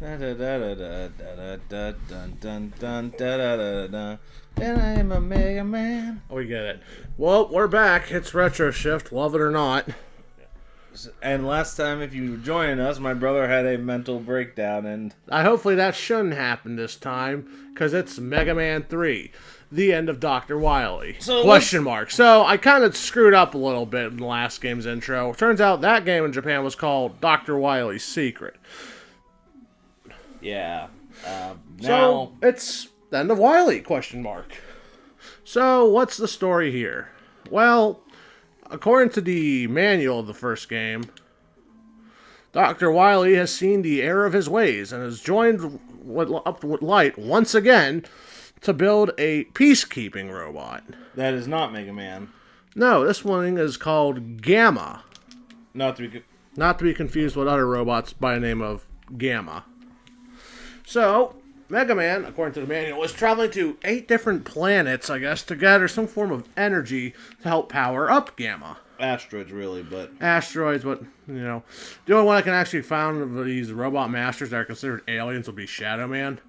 And I am a Mega Man. We get it. Well, we're back. It's Retro Shift, love it or not. And last time, if you were joining us, my brother had a mental breakdown, and Hopefully that shouldn't happen this time, because it's Mega Man 3, the end of Dr. Wily. Question mark. So I kind of screwed up a little bit in the last game's intro. Turns out that game in Japan was called Dr. Wily's Secret. yeah. So it's the end of Wily? Question mark. So what's the story here? Well, according to the manual of the first game, Dr. Wily has seen the error of his ways and has joined up with Light once again to build a peacekeeping robot. That is not Mega Man. No, this one is called Gamma. Not to be... Not to be confused with other robots by the name of Gamma. So, Mega Man, according to the manual, was traveling to 8 different planets, I guess, to gather some form of energy to help power up Gamma. Asteroids, really, but... Asteroids, but, you know. The only one I can actually find of these robot masters that are considered aliens would be Shadow Man.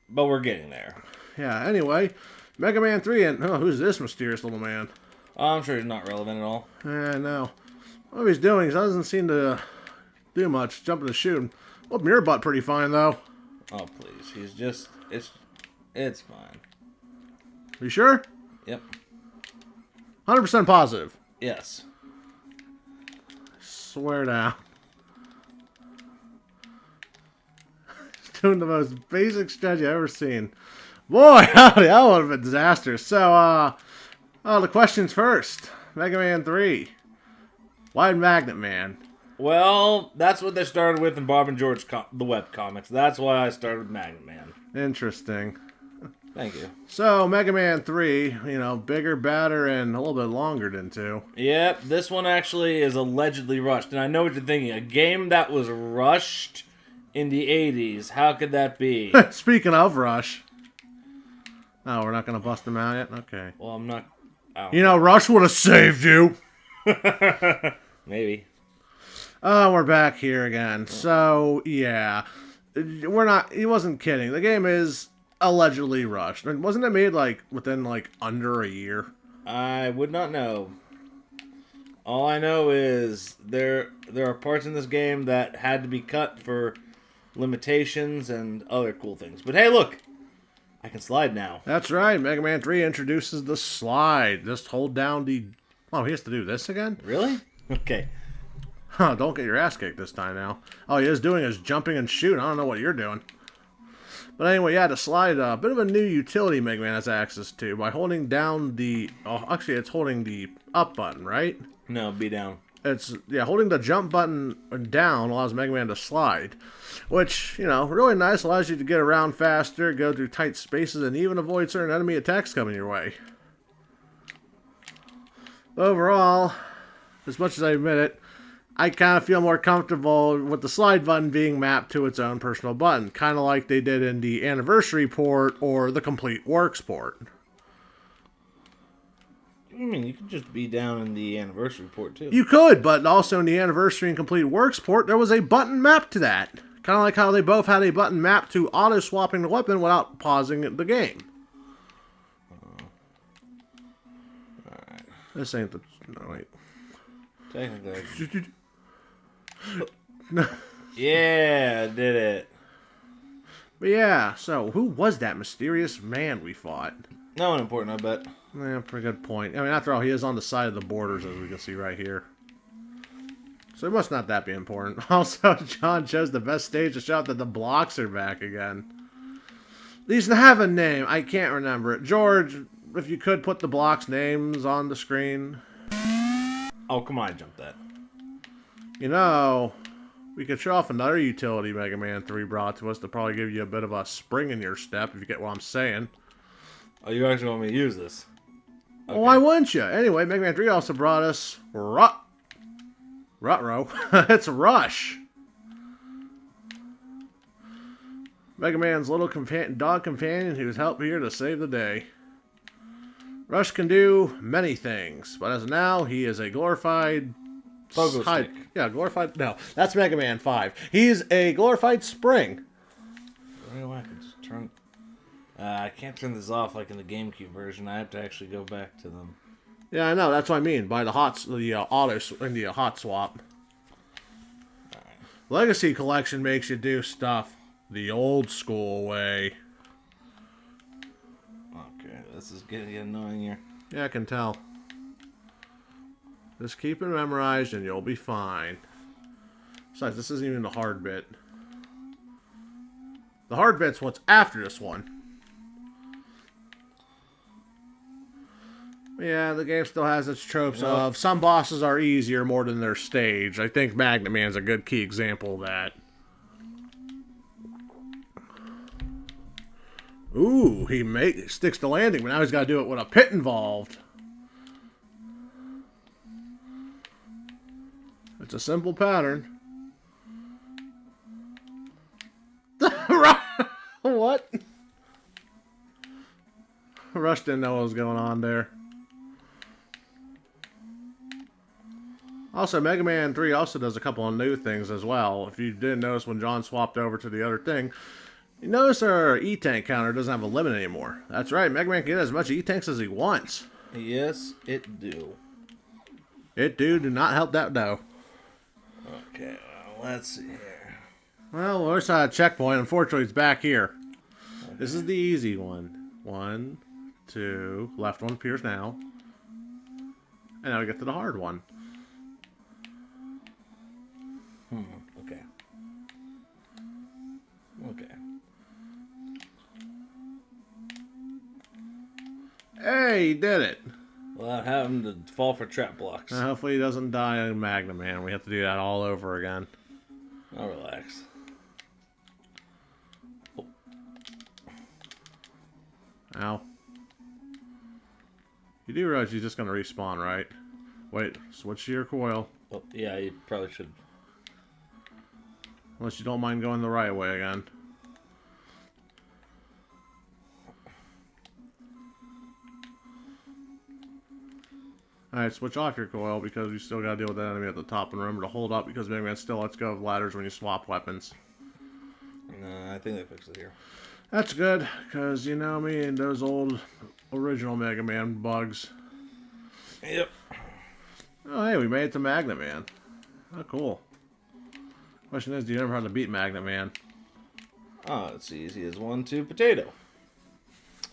But we're getting there. Yeah, anyway, Mega Man 3, and who's this mysterious little man? I'm sure he's not relevant at all. No. What he's doing, he doesn't seem to do much, jumping to shoot. Well, mirror butt pretty fine, though. Oh, please. He's just... It's fine. You sure? Yep. 100% positive. Yes. Swear down. He's doing the most basic stretch I've ever seen. Boy, howdy, that would have been disastrous. So, the questions first. Mega Man 3. Why Magnet Man? Well, that's what they started with in Bob and George, the web comics. That's why I started with Magnet Man. Interesting. Thank you. So, Mega Man 3, bigger, badder, and a little bit longer than 2. Yep, this one actually is allegedly rushed. And I know what you're thinking. A game that was rushed in the 80s. How could that be? Speaking of Rush. Oh, we're not going to bust him out yet? Okay. Well, I'm not... Rush would have saved you. Maybe. Oh, we're back here again. So, yeah. He wasn't kidding. The game is allegedly rushed. I mean, wasn't it made, within, under a year? I would not know. All I know is there are parts in this game that had to be cut for limitations and other cool things. But hey, look! I can slide now. That's right. Mega Man 3 introduces the slide. Just hold down the... Oh, he has to do this again? Really? Okay. Huh, don't get your ass kicked this time now. All he is doing is jumping and shooting. I don't know what you're doing. But anyway, yeah, to slide, a bit of a new utility Mega Man has access to by holding down the... Oh, actually, it's holding the up button, right? No, be down. Holding the jump button down allows Mega Man to slide. Which, really nice. Allows you to get around faster, go through tight spaces, and even avoid certain enemy attacks coming your way. Overall, as much as I admit it, I kind of feel more comfortable with the slide button being mapped to its own personal button. Kind of like they did in the Anniversary port or the Complete Works port. I mean, you could just be down in the Anniversary port, too. You could, but also in the Anniversary and Complete Works port, there was a button mapped to that. Kind of like how they both had a button mapped to auto-swapping the weapon without pausing the game. Alright. This ain't the... No, wait. Technically. Yeah, did it. But yeah, so who was that mysterious man we fought? No one important, I bet. Yeah, pretty good point. I mean, after all, he is on the side of the borders, as we can see right here. So it must not that be important. Also, John chose the best stage to show that the blocks are back again. These have a name. I can't remember it. George, if you could put the blocks' names on the screen. Oh, come on, I jumped that. We could show off another utility Mega Man 3 brought to us to probably give you a bit of a spring in your step, if you get what I'm saying. Oh, you actually want me to use this? Okay. Well, why wouldn't you? Anyway, Mega Man 3 also brought us Rutro. It's Rush. Mega Man's little dog companion who's helped here to save the day. Rush can do many things, but as of now, he is a glorified Pogo stick. Yeah, glorified. No, that's Mega Man 5. He's a glorified spring. I can just turn. I can't turn this off like in the GameCube version. I have to actually go back to them. Yeah, I know. That's what I mean by the hot swap. Right. Legacy Collection makes you do stuff the old school way. Okay, this is getting annoying here. Yeah, I can tell. Just keep it memorized and you'll be fine. Besides, this isn't even the hard bit. The hard bit's what's after this one. Yeah, the game still has its tropes of some bosses are easier more than their stage. I think Magnet Man's a good key example of that. Ooh, he sticks to landing, but now he's got to do it with a pit involved. It's a simple pattern. What? Rush didn't know what was going on there. Also, Mega Man 3 also does a couple of new things as well. If you didn't notice when John swapped over to the other thing, you notice our E-Tank counter doesn't have a limit anymore. That's right, Mega Man can get as much E-Tanks as he wants. Yes, it do. It do not help that though. Okay, well, let's see here. Well, we're at a checkpoint. Unfortunately, it's back here. Okay. This is the easy one. 1, 2, left one appears now. And now we get to the hard one. Okay. Okay. Hey, he did it. Without having to fall for trap blocks. Hopefully he doesn't die in Magna Man. We have to do that all over again. I'll relax. Oh. Ow. You do realize he's just going to respawn, right? Wait, switch to your coil. Well, yeah, you probably should. Unless you don't mind going the right way again. Alright, switch off your coil because you still gotta deal with that enemy at the top. And remember to hold up because Mega Man still lets go of ladders when you swap weapons. I think they fixed it here. That's good, because you know me and those old original Mega Man bugs. Yep. Oh, hey, we made it to Magnet Man. Oh, cool. Question is, do you ever know how to beat Magnet Man? Oh, it's easy as 1, 2, potato.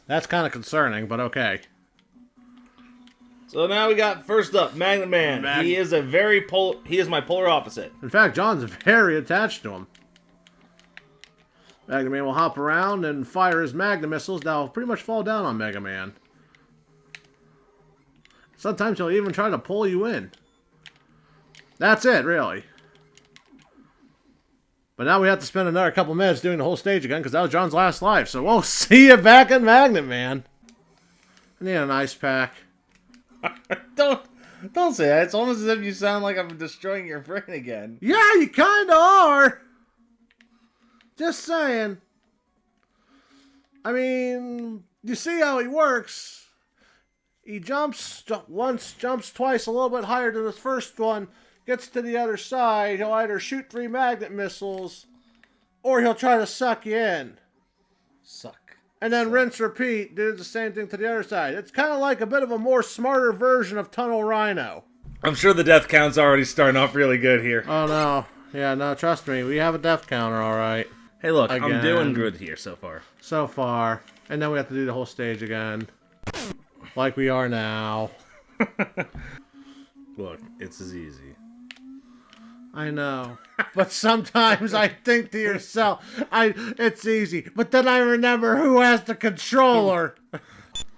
That's kind of concerning, but okay. So now we got first up, Magnet Man. He is my polar opposite. In fact, John's very attached to him. Magnet Man will hop around and fire his Magna missiles that will pretty much fall down on Mega Man. Sometimes he'll even try to pull you in. That's it, really. But now we have to spend another couple minutes doing the whole stage again because that was John's last life. So we'll see you back in Magnet Man. I need an ice pack. Don't say that. It's almost as if you sound like I'm destroying your brain again. Yeah, you kind of are. Just saying. I mean, you see how he works. He jumps once, jumps twice, a little bit higher than his first one. Gets to the other side. He'll either shoot 3 magnet missiles, or he'll try to suck you in. Suck. And then rinse, repeat, do the same thing to the other side. It's kind of like a bit of a more smarter version of Tunnel Rhino. I'm sure the death count's already starting off really good here. Oh, no. Yeah, no, trust me. We have a death counter, all right. Hey, look, again. I'm doing good here so far. So far. And then we have to do the whole stage again. Like we are now. Look, it's as easy. I know. But sometimes I think to yourself, it's easy. But then I remember who has the controller.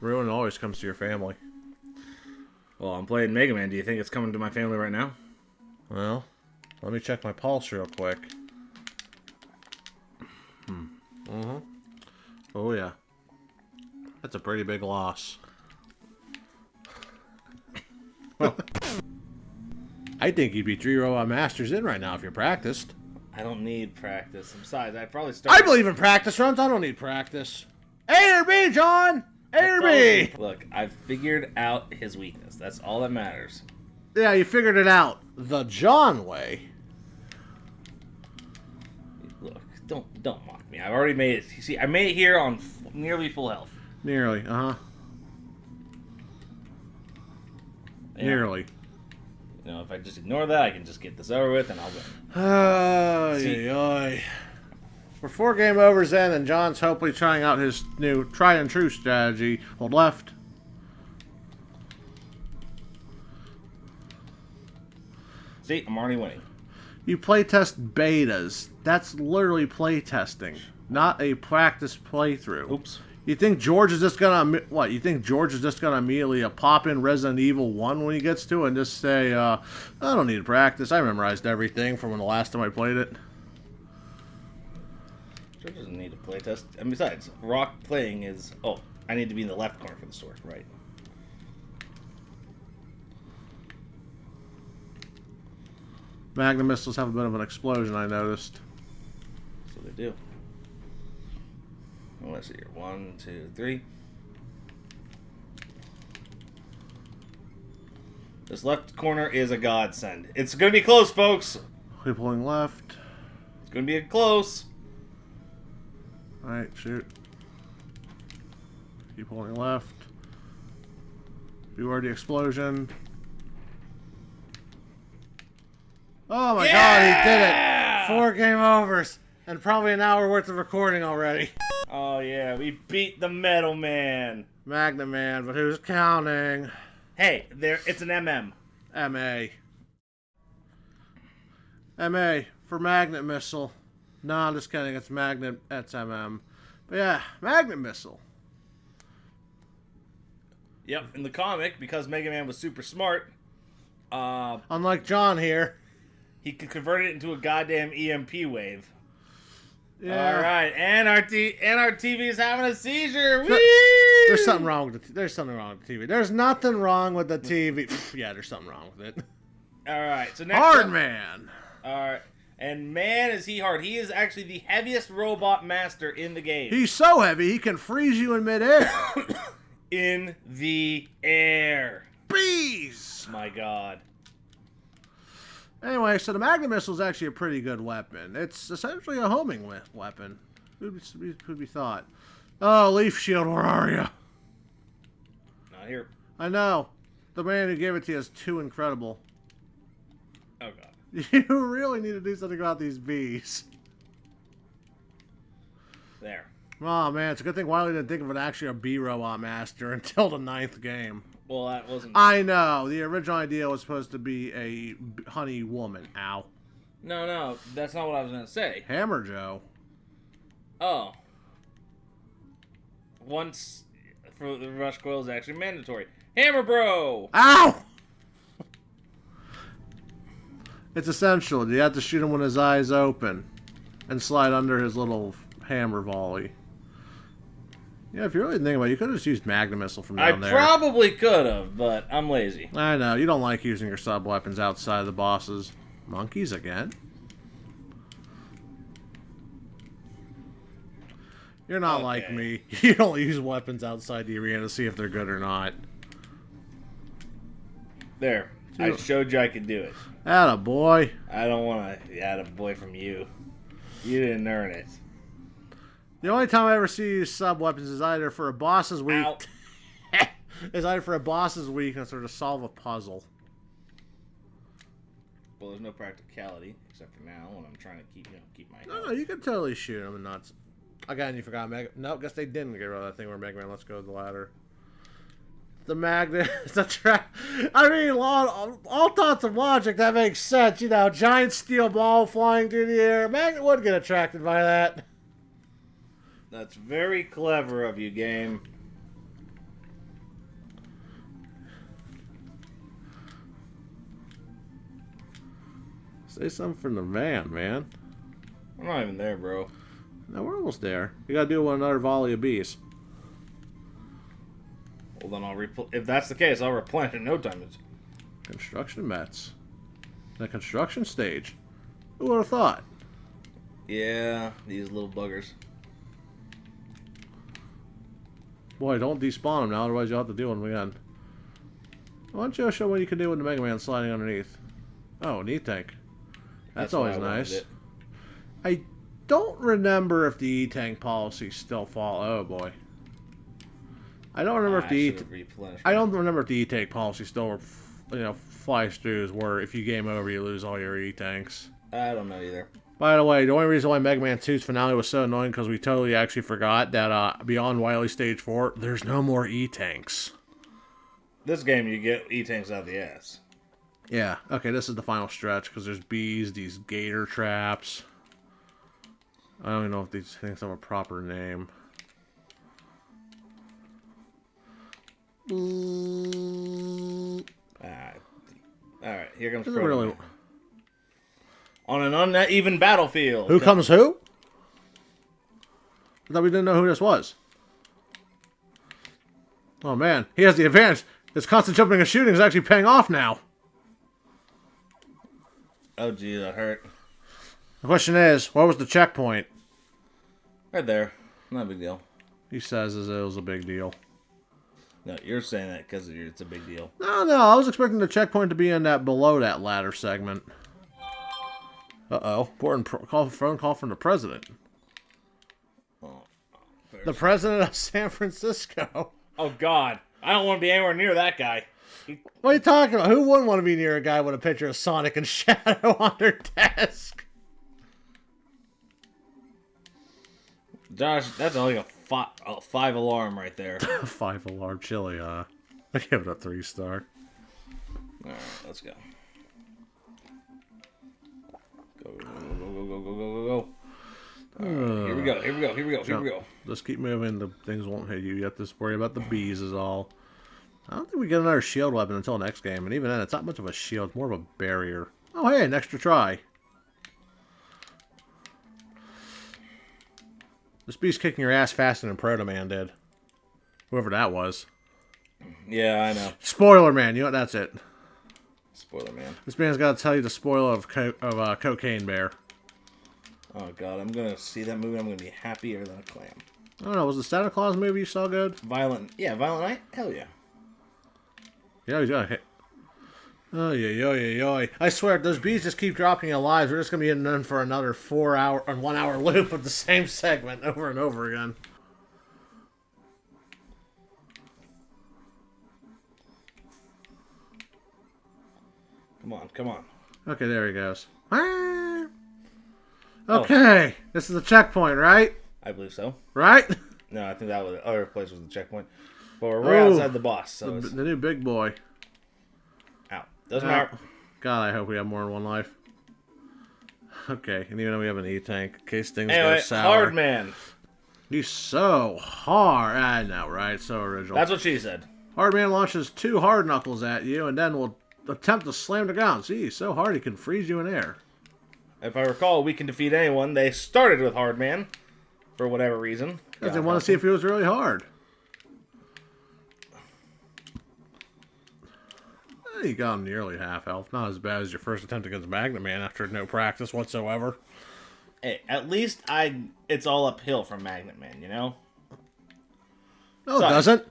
Ruin always comes to your family. Well, I'm playing Mega Man. Do you think it's coming to my family right now? Well, let me check my pulse real quick. Oh, yeah. That's a pretty big loss. Well, I think you'd be 3 Robot Masters in right now if you practiced. I don't need practice. Besides, I'd probably start... I believe in practice runs. I don't need practice. A or B, John! A or B! Look, I've figured out his weakness. That's all that matters. Yeah, you figured it out. the John way. Look, don't mock me. I've already made it. You see, I made it here on nearly full health. Nearly, Yeah. Nearly. You know, if I just ignore that, I can just get this over with, and I'll win. We're 4 game overs in, and John's hopefully trying out his new tried and true strategy. Hold left. See, I'm already winning. You playtest betas. That's literally playtesting, not a practice playthrough. Oops. You think George is just gonna what? You think George is just gonna immediately pop in Resident Evil 1 when he gets to it and just say, I don't need to practice. I memorized everything from when the last time I played it. George doesn't need to playtest. And besides, rock playing is... Oh, I need to be in the left corner for the sword, right. Magnum missiles have a bit of an explosion, I noticed. So they do. Let's see here. 1, 2, 3. This left corner is a godsend. It's going to be close, folks. We're pulling left. It's going to be close. Alright, shoot. Keep pulling left. Beware the explosion. Oh my god, he did it! 4 game overs, and probably an hour worth of recording already. Oh yeah, we beat the Metal Man. Magnum Man, but who's counting? Hey, it's an MM. MA. MA for Magnet Missile. No, I'm just kidding, it's Magnet, that's MM. But yeah, Magnet Missile. Yep, in the comic, because Mega Man was super smart, unlike John here, he could convert it into a goddamn EMP wave. Yeah. All right, and our TV is having a seizure. There's something wrong with there's something wrong with the TV. There's nothing wrong with the TV. Yeah, there's something wrong with it. All right, so next Hard up, Man. All right, and man, is he hard. He is actually the heaviest robot master in the game. He's so heavy he can freeze you in midair. In the air. Bees. My God. Anyway, so the Magnum Missile is actually a pretty good weapon. It's essentially a homing weapon. Who'd be thought? Oh, Leaf Shield, where are you? Not here. I know. The man who gave it to you is too incredible. Oh, God. You really need to do something about these bees. There. Oh, man, it's a good thing Wily didn't think of it actually a bee robot master until the 9th game. Well, that wasn't... I know. The original idea was supposed to be a honey woman. Ow. No, that's not what I was going to say. Hammer Joe. Oh. Once for the rush coil is actually mandatory. Hammer Bro! Ow! It's essential. You have to shoot him when his eyes open and slide under his little hammer volley. Yeah, if you really think about it, you could have just used Magnum Missile from down there. I probably could have, but I'm lazy. I know. You don't like using your sub-weapons outside of the bosses. Monkeys again? You're not like me. You don't use weapons outside the arena to see if they're good or not. There. I showed you I could do it. Atta boy. I don't want to add a boy from you. You didn't earn it. The only time I ever see you use sub-weapons is either for a boss's week. Is either for a boss's weakness or to solve a puzzle. Well, there's no practicality, except for now, when I'm trying to keep my health. No, you can totally shoot him and not... Again, you forgot Mega... No, guess they didn't get rid of that thing where Mega Man, let's go to the ladder. The magnet... It's a trap... I mean, all thoughts of logic, that makes sense. You know, giant steel ball flying through the air. Magnet would get attracted by that. That's very clever of you, game. Say something from the van, man. I'm not even there, bro. No, we're almost there. You gotta do another volley of bees. Well, then if that's the case, I'll replenish in no time. Construction mets. The construction stage. Who would have thought? Yeah, these little buggers. Boy, don't despawn them now, otherwise you'll have to deal with them again. Why don't you show what you can do with the Mega Man sliding underneath? Oh, an E-Tank. That's why always I wanted nice. it. I don't remember if the E-Tank policies still fall. Oh boy. I don't remember if I don't remember if the E-Tank policy still, flies throughs where if you game over, you lose all your E-Tanks. I don't know either. By the way, the only reason why Mega Man 2's finale was so annoying because we totally actually forgot that beyond Wily Stage 4, there's no more E-Tanks. This game, you get E-Tanks out of the ass. Yeah. Okay, this is the final stretch because there's bees, these gator traps. I don't even know if these things have a proper name. Alright, here comes Proto Man. On an uneven battlefield. Who comes who? I thought we didn't know who this was. Oh man, he has the advantage. His constant jumping and shooting is actually paying off now. Oh gee, that hurt. The question is, what was the checkpoint? Right there. Not a big deal. He says as it was a big deal. No, you're saying that because it's a big deal. No, I was expecting the checkpoint to be in that below that ladder segment. Uh-oh. Important phone call from the president. Oh, the president of San Francisco. Oh, God. I don't want to be anywhere near that guy. What are you talking about? Who wouldn't want to be near a guy with a picture of Sonic and Shadow on their desk? Josh, that's only a 5 alarm right there. 5 alarm chili, I give it a 3-star. Alright, let's go. Go. Right, here we go. Let's keep moving. The things won't hit you. You have to worry about the bees is all. I don't think we get another shield weapon until next game. And even then, it's not much of a shield. It's more of a barrier. Oh, hey, an extra try. This bee's kicking your ass faster than Proto Man did. Whoever that was. Yeah, I know. Spoiler Man. You know what? That's it. Spoiler Man. This man's got to tell you the spoiler of Cocaine Bear. Oh, God. I'm going to see that movie. I'm going to be happier than a clam. I don't know. Was the Santa Claus movie you saw good? Violent Night? Hell yeah. Yeah, he's got a hit. Oh, yeah. I swear, if those bees just keep dropping in lives, we're just going to be in for another 4-hour or 1-hour loop of the same segment over and over again. Come on. Okay, there he goes. Okay, This is the checkpoint, right? I believe so. Right? No, I think that was the other place was the checkpoint. But we're right outside the boss, so the new big boy. Out. Doesn't matter. God, I hope we have more than one life. Okay, and even though we have an E-Tank, in case things anyway, go sour. Hard Man. He's so hard. I know, right? So original. That's what she said. Hard Man launches 2 hard knuckles at you, and then will attempt to slam the ground. See, he's so hard he can freeze you in air. If I recall, we can defeat anyone. They started with Hard Man, for whatever reason. Because they want to see if he was really hard. You got him nearly half health. Not as bad as your first attempt against Magnet Man after no practice whatsoever. Hey, at least it's all uphill from Magnet Man, you know? No, it doesn't.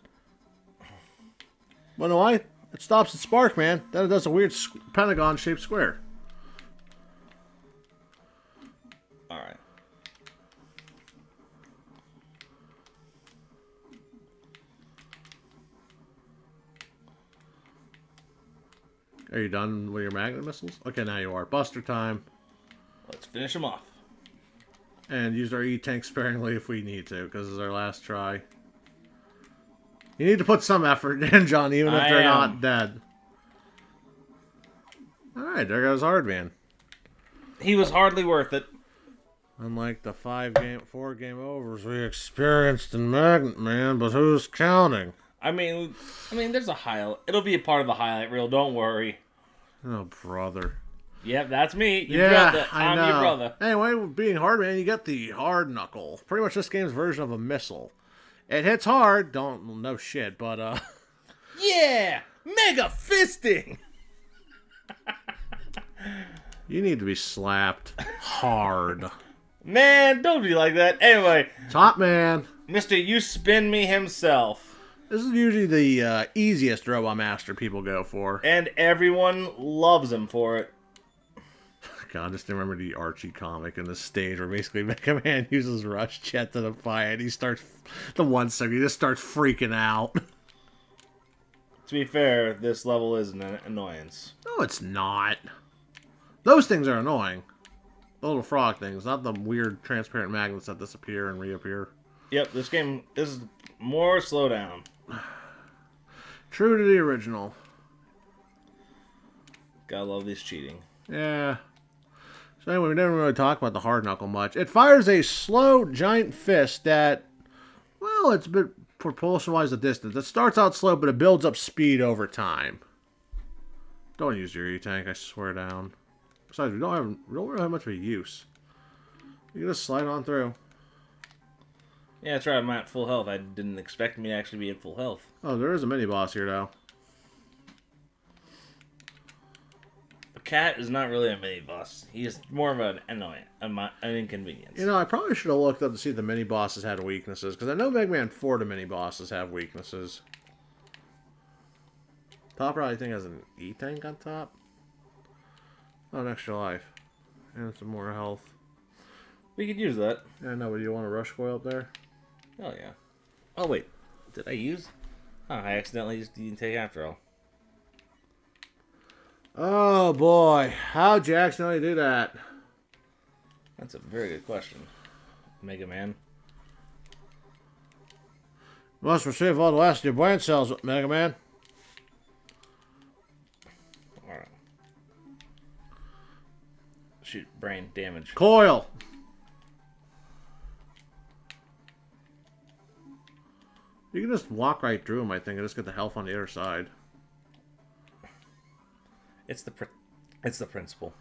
Well, no, why? It stops at Spark, man. Then it does a weird pentagon-shaped square. Alright. Are you done with your magnet missiles? Okay, now you are. Buster time. Let's finish them off. And use our E-Tank sparingly if we need to, because it's our last try. You need to put some effort in, John, even if they're not dead. Alright, there goes Hard Man. He was hardly worth it. Unlike the 4 game overs we experienced in Magnet Man, but who's counting? I mean, there's a highlight. It'll be a part of the highlight reel. Don't worry. Oh, brother. Yep, that's me. Your brother. I'm your brother. Anyway, being Hard Man, you get the Hard Knuckle. Pretty much this game's version of a missile. It hits hard. No shit, but yeah, mega fisting. You need to be slapped hard. Man, don't be like that. Anyway, Top Man, Mr. You Spin Me himself. This is usually the easiest Robot Master people go for. And everyone loves him for it. God, just remember the Archie comic in the stage where basically Mega Man uses Rush Jet to defy it. He starts, the one second, he just starts freaking out. To be fair, this level is an annoyance. No, it's not. Those things are annoying. The little frog things, not the weird transparent magnets that disappear and reappear. Yep, this game is more slow down. True to the original. Gotta love this cheating. Yeah. So anyway, we didn't really talk about the hard knuckle much. It fires a slow, giant fist that, well, it's a bit propulsion-wise the distance. It starts out slow, but it builds up speed over time. Don't use your E-Tank, I swear down. Besides, we don't really have much of a use. You can just slide on through. Yeah, that's right. I'm at full health. I didn't expect me to actually be at full health. Oh, there is a mini-boss here, though. The cat is not really a mini-boss. He is more of an inconvenience. You know, I probably should have looked up to see if the mini-bosses had weaknesses, because I know Mega Man 4 the mini-bosses have weaknesses. Top right, I think, has an E-Tank on top. Oh, an extra life. And some more health. We could use that. Yeah, no, but do you want a rush coil up there? Oh, yeah. Oh, wait. Did I use? Oh, I accidentally used the take after all. Oh, boy. How'd you accidentally do that? That's a very good question. Mega Man. Must receive all the last of your brain cells, Mega Man. Alright. Shoot, brain damage. Coil! You can just walk right through them, I think, and just get the health on the other side. It's the principle.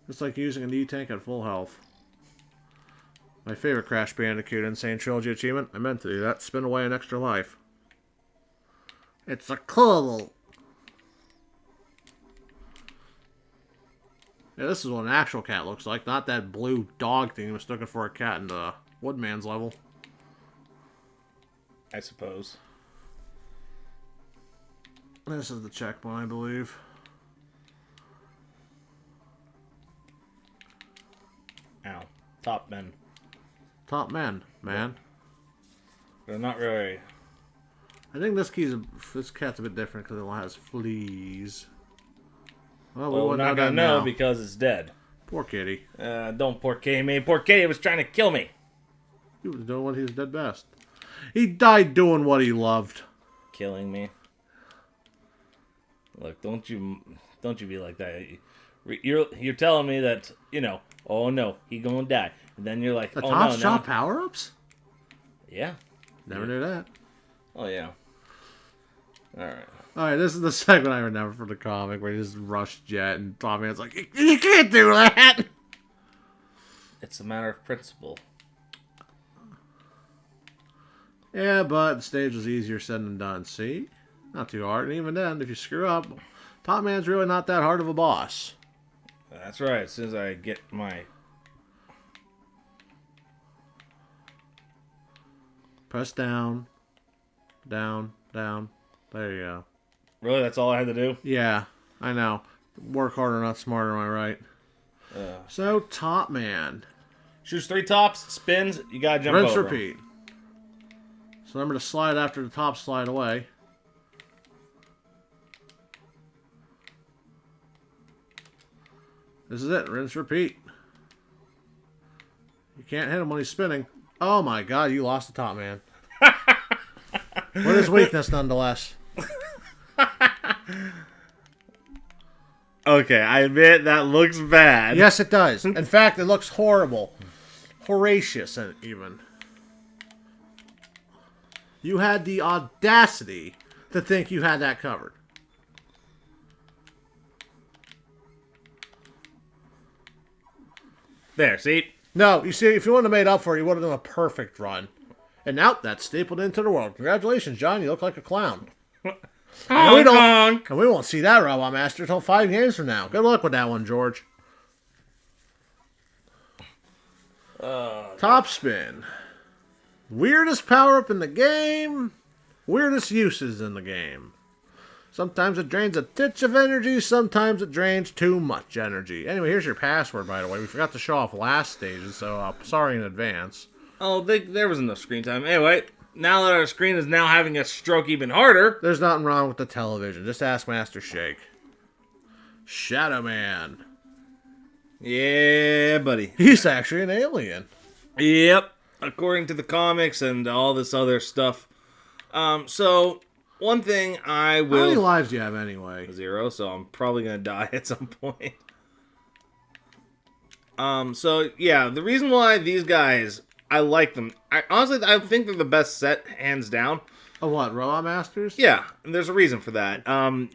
It's like using an E-Tank at full health. My favorite Crash Bandicoot Insane Trilogy achievement. I meant to do that. Spin away an extra life. It's a cool. Yeah, this is what an actual cat looks like. Not that blue dog thing mistaken for a cat in the Woodman's level. I suppose. This is the checkpoint, I believe. Ow. Top men. Top men, man. They're not very... I think this cat's a bit different because it has fleas. Well, we're not gonna know because it's dead. Poor kitty. Don't poor kitty me. Poor kitty was trying to kill me. He was doing what he was dead best. He died doing what he loved. Killing me. Look, don't you be like that. You're telling me that, you know, oh no, he gonna die. And then you're like, the oh top no, shot power-ups? Yeah. Never knew that. Oh yeah. Alright. Alright, this is the segment I remember from the comic where he just rushed Jet and Tom Hanks like, you can't do that! It's a matter of principle. Yeah, but the stage was easier said than done. See? Not too hard. And even then, if you screw up, Top Man's really not that hard of a boss. That's right. As soon as I get my... Press down. Down. Down. There you go. Really? That's all I had to do? Yeah, I know. Work harder, not smarter, am I right? So, Top Man. Shoots 3 tops, spins, you gotta jump Rinse, over. repeat. So remember to slide after the top slide away. This is it. Rinse, repeat. You can't hit him when he's spinning. Oh my god, you lost the Top Man. What is weakness, nonetheless? Okay, I admit that looks bad. Yes, it does. In fact, it looks horrible. Horrendous, even. You had the audacity to think you had that covered. There, see? No, you see, if you wouldn't have made up for it, you would have done a perfect run. And now, that's stapled into the world. Congratulations, John. You look like a clown. And we won't see that Robot Master until 5 games from now. Good luck with that one, George. Top spin. Weirdest power-up in the game. Weirdest uses in the game. Sometimes it drains a titch of energy, sometimes it drains too much energy. Anyway, here's your password, by the way. We forgot to show off last stages, so sorry in advance. Oh, there was enough screen time. Anyway, now that our screen is now having a stroke even harder. There's nothing wrong with the television. Just ask Master Shake. Shadow Man. Yeah, buddy. He's actually an alien. Yep. According to the comics and all this other stuff. So, one thing I will... How many lives do you have anyway? 0, so I'm probably going to die at some point. So, yeah, the reason why these guys, I like them. Honestly, I think they're the best set, hands down. Oh, what? Robot Masters? Yeah, and there's a reason for that.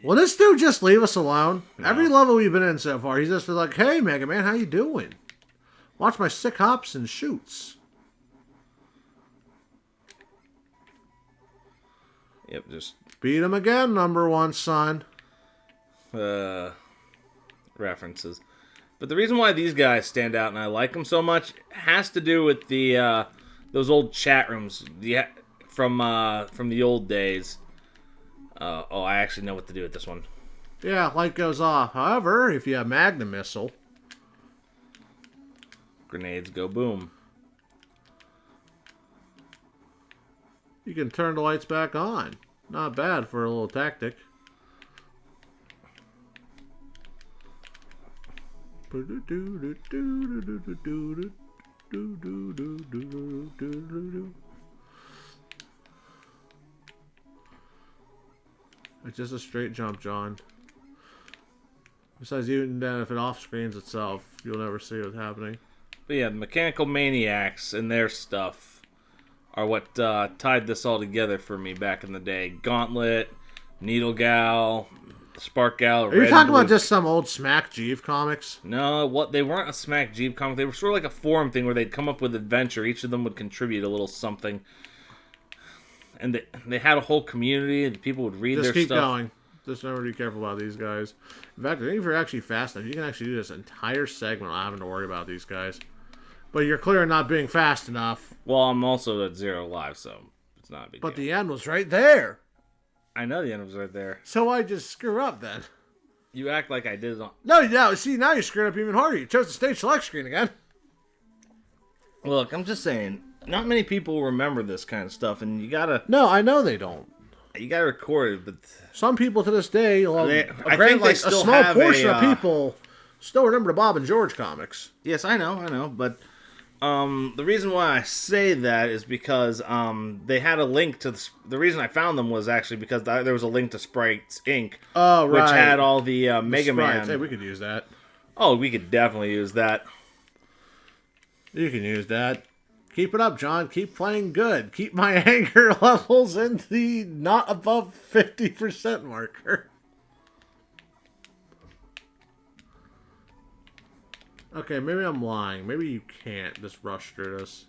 Will this dude just leave us alone? No. Every level we've been in so far, he's just like, hey, Mega Man, how you doing? Watch my sick hops and shoots. Yep, just... Beat him again, #1, son. References. But the reason why these guys stand out and I like them so much has to do with the those old chat rooms from the old days. I actually know what to do with this one. Yeah, light goes off. However, if you have Magnum Missile... Grenades go boom. You can turn the lights back on. Not bad for a little tactic. It's just a straight jump, John. Besides, even then, if it off-screens itself, you'll never see what's happening. But yeah, the Mechanical Maniacs and their stuff are what tied this all together for me back in the day. Gauntlet, Needle Gal, Spark Gal. Are you talking about just some old Smack Jeeve comics? No, they weren't a Smack Jeeve comic. They were sort of like a forum thing where they'd come up with adventure. Each of them would contribute a little something. And they had a whole community, and people would read their stuff. Just keep going. Just never be careful about these guys. In fact, I think if you're actually fast enough, you can actually do this entire segment without having to worry about these guys. But you're clearly not being fast enough. Well, I'm also at 0 lives, so it's not a big deal. But the end was right there. I know the end was right there. So I just screw up then. You act like I did it. No, see, now you're screwing up even harder. You chose the stage select screen again. Look, I'm just saying, not many people remember this kind of stuff, and you gotta... No, I know they don't. You gotta record it, but... Some people to this day, I think they still a small have portion of people still remember the Bob and George comics. Yes, I know, but the reason why I say that is because they had a link to the reason I found them was actually because there was a link to Sprites Inc. Oh, right. Which had all the Mega Man. Hey, we could use that. Oh, we could definitely use that. You can use that. Keep it up, John. Keep playing good. Keep my anger levels in the not above 50% marker. Okay, maybe I'm lying. Maybe you can't just rush through this.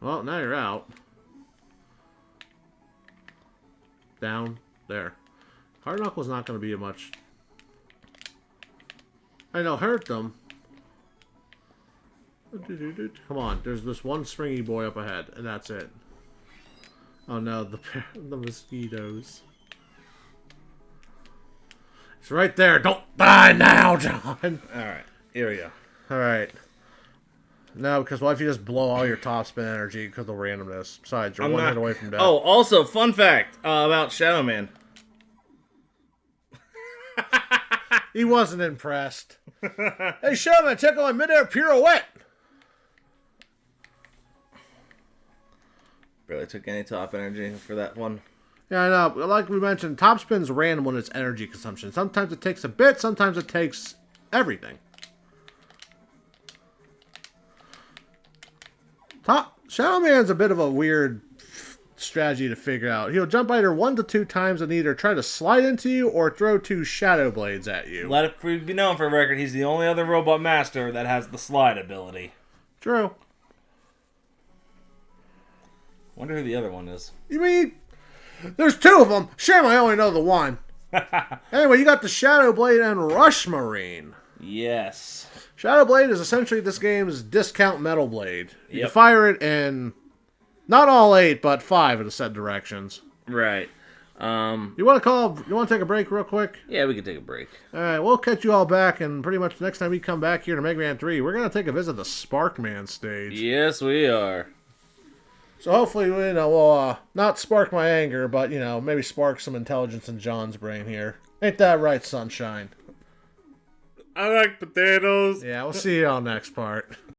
Well, now you're out. Down. There. Hard Knuckle's not going to be a much... I know, hurt them. Come on, there's this one springy boy up ahead, and that's it. Oh no, the mosquitoes. It's right there. Don't die now, John. Alright, here we go. Alright. No, because what if you just blow all your top spin energy because of randomness? Besides, you're one hit away from death. Oh, also, fun fact about Shadow Man. He wasn't impressed. Hey, Shadow Man, check out my midair pirouette. Barely took any top energy for that one. Yeah, I know. Like we mentioned, top spin's random when it's energy consumption. Sometimes it takes a bit, sometimes it takes everything. Shadow Man's a bit of a weird strategy to figure out. He'll jump either 1 to 2 times and either try to slide into you or throw 2 shadow blades at you. Let it be known for a record, he's the only other robot master that has the slide ability. True. Wonder who the other one is. You mean... There's 2 of them. Shame I only know the one. Anyway, you got the Shadow Blade and Rush Marine. Yes. Shadow Blade is essentially this game's discount Metal Blade. You Yep. can fire it in not all 8, but 5 of the set directions. Right. You want to take a break real quick? Yeah, we can take a break. All right, we'll catch you all back, and pretty much next time we come back here to Mega Man 3, we're going to take a visit to Sparkman stage. Yes, we are. So hopefully, we'll not spark my anger, but, maybe spark some intelligence in John's brain here. Ain't that right, Sunshine? I like potatoes. Yeah, we'll see you all next part.